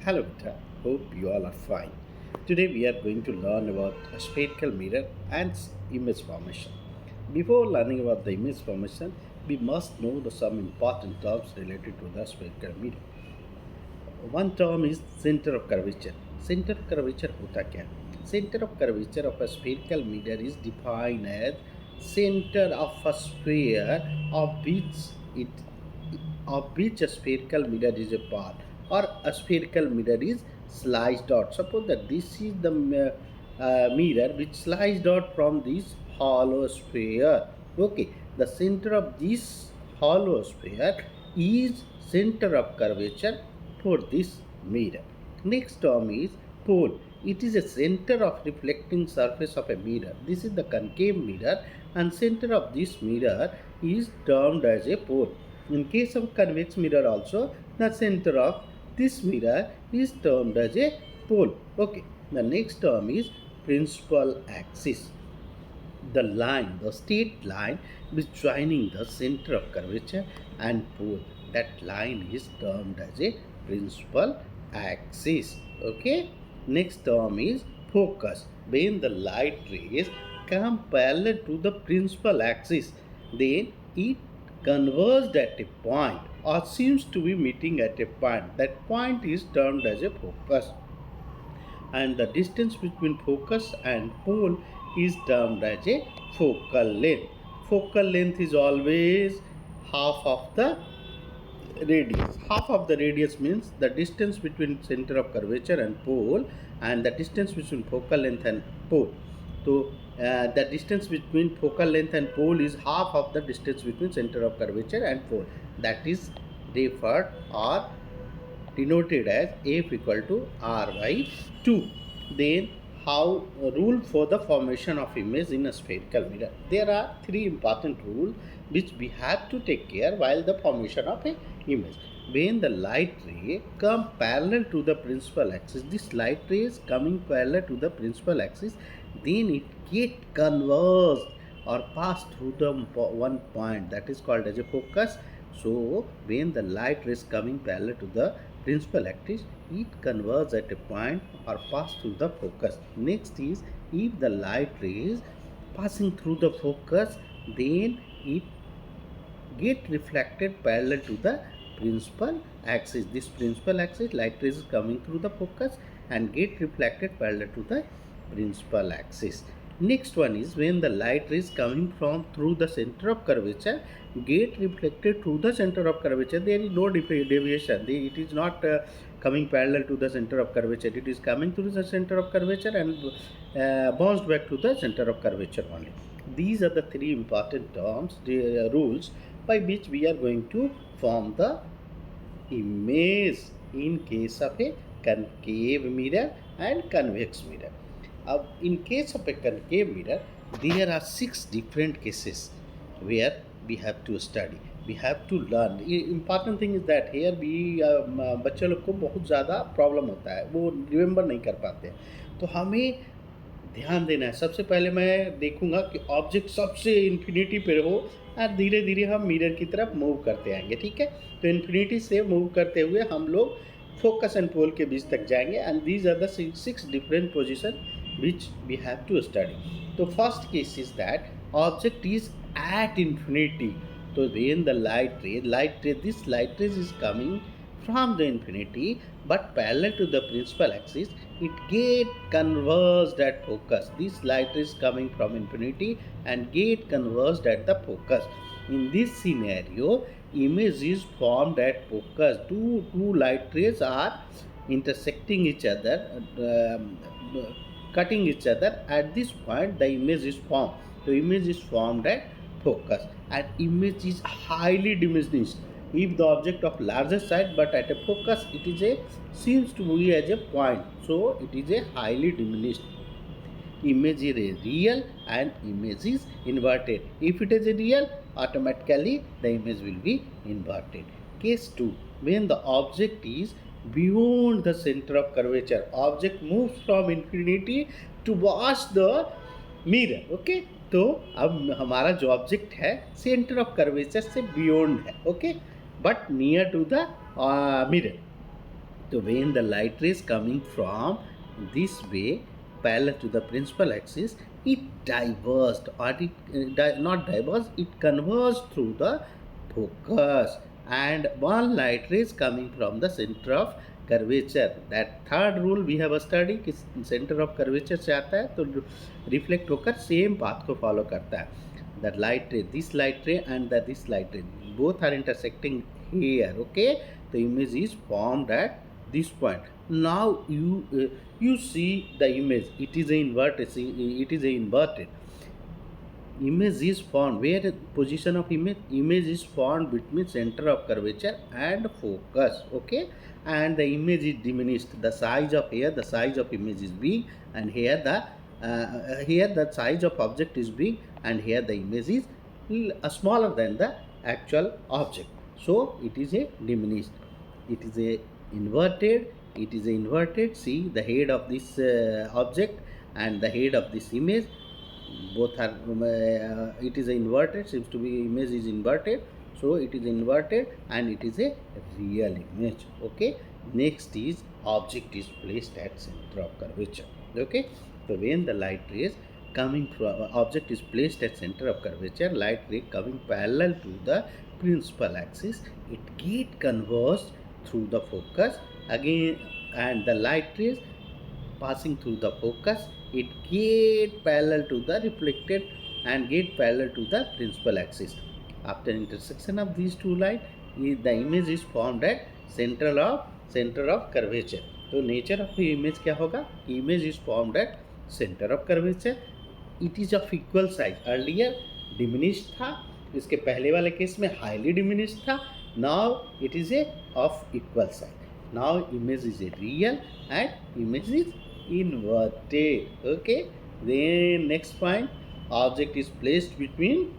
Hello, Vita. Hope you all are fine. Today we are going to learn about a spherical mirror and image formation. Before learning about the image formation, we must know some important terms related to the spherical mirror. One term is center of curvature. Center of curvature होता क्या? Center of curvature of a spherical mirror is defined as center of a sphere of which it a spherical mirror is a part, or a spherical mirror is sliced out. Suppose that this is the mirror which sliced out from this hollow sphere. Okay, the center of this hollow sphere is center of curvature for this mirror. Next term is pole. It is a center of reflecting surface of a mirror. This is the concave mirror, and center of this mirror is termed as a pole. In case of convex mirror also, the center of this mirror is termed as a pole. Okay. The next term is principal axis. The straight line which joining the center of curvature and pole. That line is termed as a principal axis. Okay. Next term is focus. When the light rays come parallel to the principal axis, then it converged at a point or seems to be meeting at a point. That point is termed as a focus, and the distance between focus and pole is termed as a focal length. Focal length is always half of the radius. Half of the radius means the distance between center of curvature and pole, and the distance between focal length and pole. So the distance between focal length and pole is half of the distance between center of curvature and pole. That is referred or denoted as f equal to r by 2. Then how rule for the formation of image in a spherical mirror. There are three important rules which we have to take care while the formation of a image. When the light ray come parallel to the principal axis, this light ray is coming parallel to the principal axis, then it get converged or pass through the one point, that is called as a focus. So when the light rays coming parallel to the principal axis, it converges at a point or pass through the focus. Next is, if the light rays passing through the focus, then it get reflected parallel to the principal axis. This principal axis, light rays is coming through the focus and get reflected parallel to the principal axis. Next one is, when the light rays coming from through the center of curvature get reflected through the center of curvature, there is no deviation. It is not coming parallel to the center of curvature. It is coming through the center of curvature and bounced back to the center of curvature only. These are the three important terms, the rules by which we are going to form the image in case of a concave mirror and convex mirror. In case of a concave mirror, there are 6 different cases where we have to study, we have to learn. Important thing is that here we बच्चे लोग को बहुत ज़्यादा problem होता है, वो remember नहीं कर पाते हैं. तो हमें ध्यान देना है. सबसे पहले मैं देखूंगा कि ऑब्जेक्ट सबसे इन्फिनिटी पे हो और धीरे धीरे हम मिरर की तरफ मूव करते आएंगे. ठीक है, तो इन्फिनिटी से मूव करते हुए हम लोग फोकस एंड पोल के बीच तक जाएंगे. And these are the 6 different position which we have to study. So first case is that object is at infinity. So when the light ray, this light ray is coming from the infinity but parallel to the principal axis, it get converged at focus. This light ray is coming from infinity and get converged at the focus. In this scenario, image is formed at focus. Two light rays are intersecting each other, cutting each other. At this point, the image is formed. The image is formed at focus, and image is highly diminished if the object of larger size, but at a focus it is seems to be as a point, so it is a highly diminished. Image is a real and image is inverted. If it is a real, automatically the image will be inverted. Case 2, when the object is beyond the center of curvature, object moves from infinity towards the mirror. Okay, तो अब हमारा जो object है centre of curvature से beyond है. Okay, but near to the mirror. So when the light rays coming from this way parallel to the principal axis, it diverged, or it not diverged, it converged through the focus, and one light ray is coming from the center of curvature. That third rule we have studied कि center of curvature से आता है तो reflect होकर same path को follow करता है. That light ray, this light ray and this light ray, both are intersecting here. Okay, the image is formed at this point. Now you see the image. It is a inverted. It is a inverted. Image is formed. Where position of image is formed between center of curvature and focus. Okay, and the image is diminished. The size of image is big, and here the size of object is big, and here the image is smaller than the actual object. So it is a diminished. It is a inverted. See the head of this object and the head of this image, both are it is inverted, seems to be image is inverted, so it is inverted and it is a real image. Okay, next is object is placed at center of curvature. Okay, so when the light rays coming from object is placed at center of curvature, light ray coming parallel to the principal axis, it get converged through the focus again, and the light rays passing through the focus, it get parallel to the reflected and get parallel to the principal axis. After intersection of these two lights, the image is formed at center of curvature. तो nature of the image क्या होगा? Image is formed at center of curvature. It is of equal size. Earlier diminished था, इसके पहले वाले case में highly diminished था. Now it is a of equal size. Now image is a real and image is inverted. Okay, then next point, object is placed between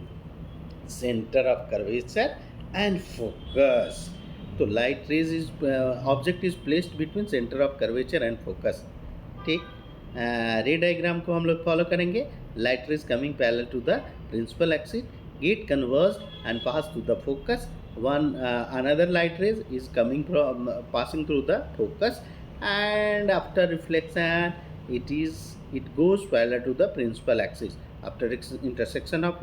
center of curvature and focus. तो light rays is object is placed between center of curvature and focus. ठीक, रे diagram को हम लोग follow करेंगे. Light rays coming parallel to the principal axis get converged and pass to the focus. One another light rays is coming from passing through the focus, and after reflection it goes parallel to the principal axis. After intersection of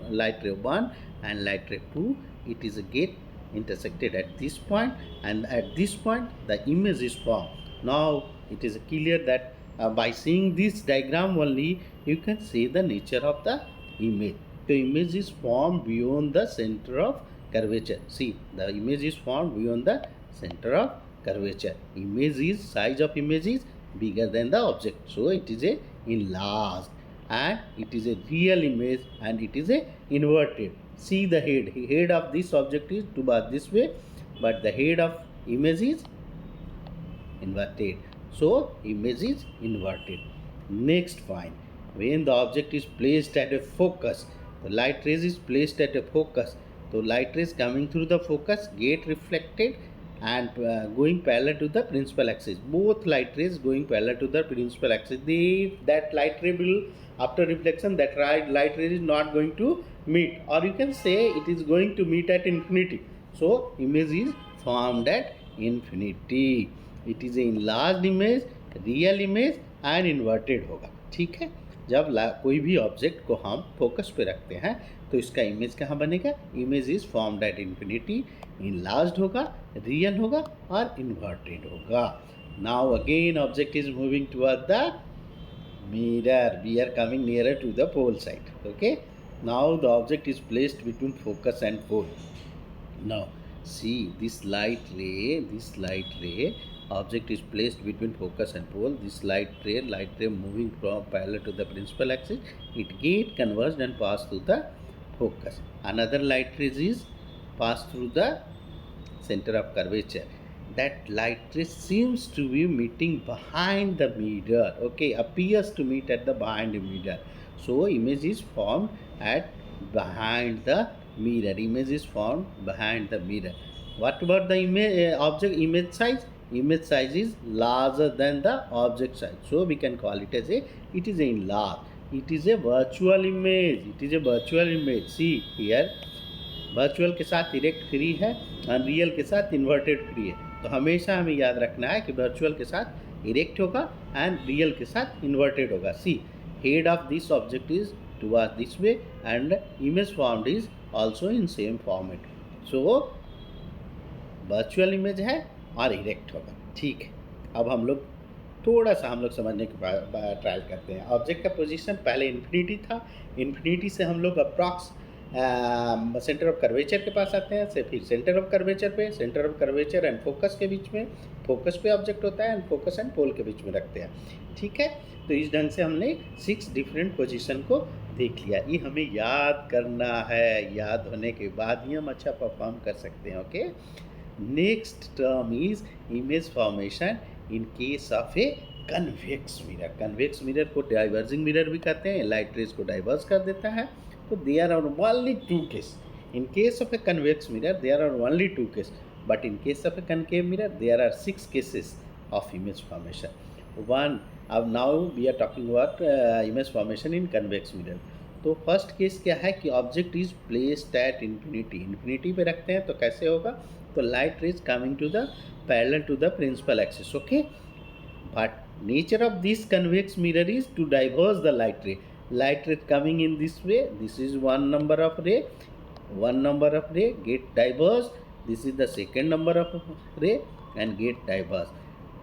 light ray 1 and light ray 2, it is get intersected at this point, and at this point the image is formed. Now it is clear that by seeing this diagram only you can see the nature of the image. The image is formed beyond the center of curvature. See, the image is formed beyond the center of curvature. Image is, size of image is bigger than the object, so it is a enlarged, and it is a real image, and it is a inverted. See the head of this object is towards this way, but the head of image is inverted, so image is inverted. Next point, when the object is placed at a focus, the light rays is placed at a focus, so light rays coming through the focus get reflected and going parallel to the principal axis. Both light rays going parallel to the principal axis. That light ray will, after reflection, that light ray is not going to meet, or you can say it is going to meet at infinity. So image is formed at infinity. It is a enlarged image, real image and inverted होगा. ठीक है, जब कोई भी object को हम focus पे रखते हैं तो इसका इमेज कहाँ बनेगा? Image is formed at infinity, enlarged होगा, रियल होगा और इन्वर्टेड होगा. Now again object is moving toward the mirror. We are coming nearer to the pole side. Okay, now the object is placed between focus and pole. Now see this light ray object is placed between focus and pole. This light ray moving from parallel to the principal axis, it get converged and pass through the focus. Another light ray is pass through the center of curvature. That light ray seems to be meeting behind the mirror. Okay, appears to meet at the behind the mirror. So image is formed at behind the mirror. Image is formed behind the mirror. What about the image size? Image size is larger than the object size. So we can call it as it is a enlarged. It is a virtual image. See here, virtual के साथ erect free है और real के साथ inverted free है। तो हमेशा हमें याद रखना है कि वर्चुअल के साथ इरेक्ट होगा एंड रियल के साथ इन्वर्टेड होगा। See head of this object is toward this way and image formed is also in same format. So virtual image है और इरेक्ट होगा। ठीक है, अब हम लोग थोड़ा सा समझने की ट्रायल करते हैं। ऑब्जेक्ट का पोजीशन पहले इन्फिनिटी था, इन्फिनिटी से हम लोग अप्रॉक्स सेंटर ऑफ कर्वेचर के पास आते हैं, से फिर सेंटर ऑफ कर्वेचर पे, centre of curvature and focus के बीच में, फोकस पे ऑब्जेक्ट होता है एंड फोकस एंड पोल के बीच में रखते हैं। ठीक है, तो इस ढंग से हमने 6 डिफरेंट पोजीशन को देख लिया। ये हमें याद करना है, याद होने के बाद ही हम अच्छा परफॉर्म कर सकते हैं। Okay, next term is image formation in case of a convex mirror. Convex mirror को डाइवर्जिंग मिरर भी कहते हैं, लाइट रेज को डाइवर्स कर देता है। So there are only 2 cases. In case of a convex mirror, there are only 2 cases. But in case of a concave mirror, there are 6 cases of image formation. Now we are talking about image formation in convex mirror. तो first case क्या है कि object is placed at infinity. Infinity पे रखते हैं तो कैसे होगा, तो light rays coming to the parallel to the principal axis. Okay, but nature of this convex mirror is to diverge the light ray. Light ray coming in this way, this is one number of ray get diverged, this is the second number of ray and get diverged.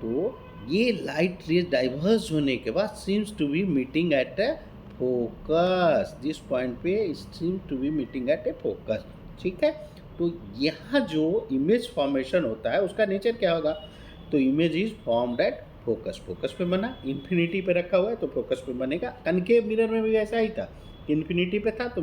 तो ये light रे diverge होने के बाद seems to be meeting at a focus, this point पे seems to be meeting at a focus. ठीक है, तो यहाँ जो इमेज फॉर्मेशन होता है उसका नेचर क्या होगा, तो image is formed at focus. Focus पे बना, इन्फिनिटी पे रखा हुआ है तो फोकस पे बनेगा। कनकेव मिरर में भी ऐसा ही था, इन्फिनिटी पे था तो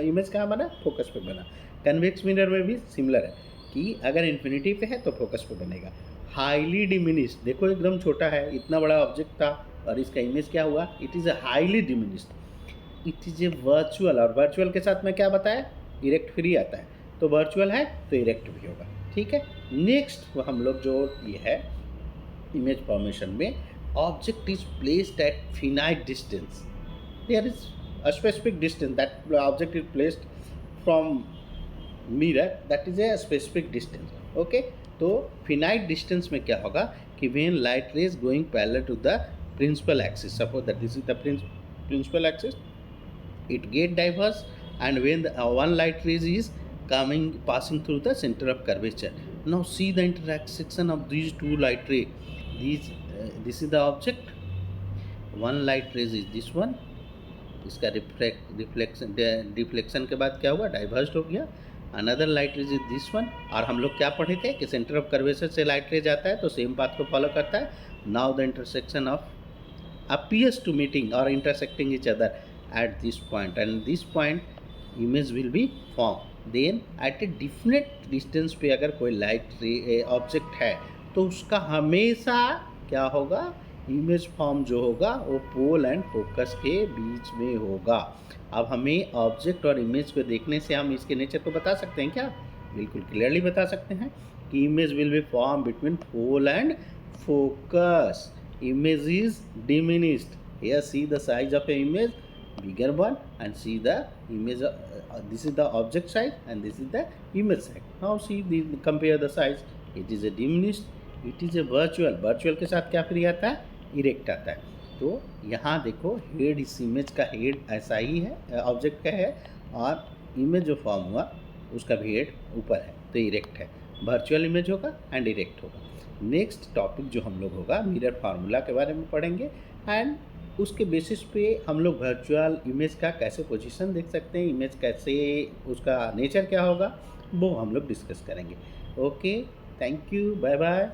इमेज कहाँ बना, फोकस पे बना। कन्वेक्स मिरर में भी सिमिलर है कि अगर इन्फिनिटी पे है तो फोकस पे बनेगा। हाईली डिमिनिश्ड, देखो एकदम छोटा है, इतना बड़ा ऑब्जेक्ट था और इसका इमेज क्या हुआ, it is a highly diminished, it is a virtual. और वर्चुअल के साथ में क्या बताया, इरेक्ट फ्री आता है, तो वर्चुअल है तो इरेक्ट भी होगा। ठीक है, नेक्स्ट हम लोग जो ये है इमेज फॉर्मेशन में, object is placed at finite distance, there is a specific distance that object is placed from mirror, that is a specific distance. Okay, तो फिनाइट डिस्टेंस में क्या होगा कि when light rays going parallel to the principal axis, suppose that this is the principal axis, it get diverse, and when the one light rays is passing through the center of curvature. Now see the intersection of these two light ray. This is the object, one light rays is this one, इसका deflection के बाद क्या हुआ, divorced हो गया। Another light rays is this one, और हम लोग क्या पढ़े थे कि सेंटर ऑफ कर्वेचर से लाइट रेज आता है तो सेम पाथ को फॉलो करता है। Now the intersection of appears to meeting or intersecting each other at this point, and this point image will be formed. Then at a definite distance पे अगर कोई light object है तो उसका हमेशा क्या होगा, इमेज फॉर्म जो होगा वो पोल एंड फोकस के बीच में होगा। अब हमें ऑब्जेक्ट और इमेज को देखने से हम इसके नेचर को बता सकते हैं क्या, बिल्कुल क्लियरली बता सकते हैं कि image will be form between pole and focus. Image is diminished. Here see the size of a image, bigger one, and see the image. This is the object size and this is the image size. Now see compare the size. It is a diminished. It is a virtual. Virtual के साथ क्या free आता है, erect आता है। तो यहाँ देखो हेड, इस इमेज का हेड ऐसा ही है, ऑब्जेक्ट का है, और इमेज जो फॉर्म हुआ उसका भी हेड ऊपर है तो इरेक्ट है। वर्चुअल इमेज होगा एंड इरेक्ट होगा। नेक्स्ट टॉपिक जो हम लोग होगा मिरर फार्मूला के बारे में पढ़ेंगे, एंड उसके बेसिस पे हम लोग वर्चुअल इमेज का कैसे पोजीशन देख सकते हैं, इमेज कैसे, उसका नेचर क्या होगा, वो हम लोग डिस्कस करेंगे। Okay, thank you, bye bye.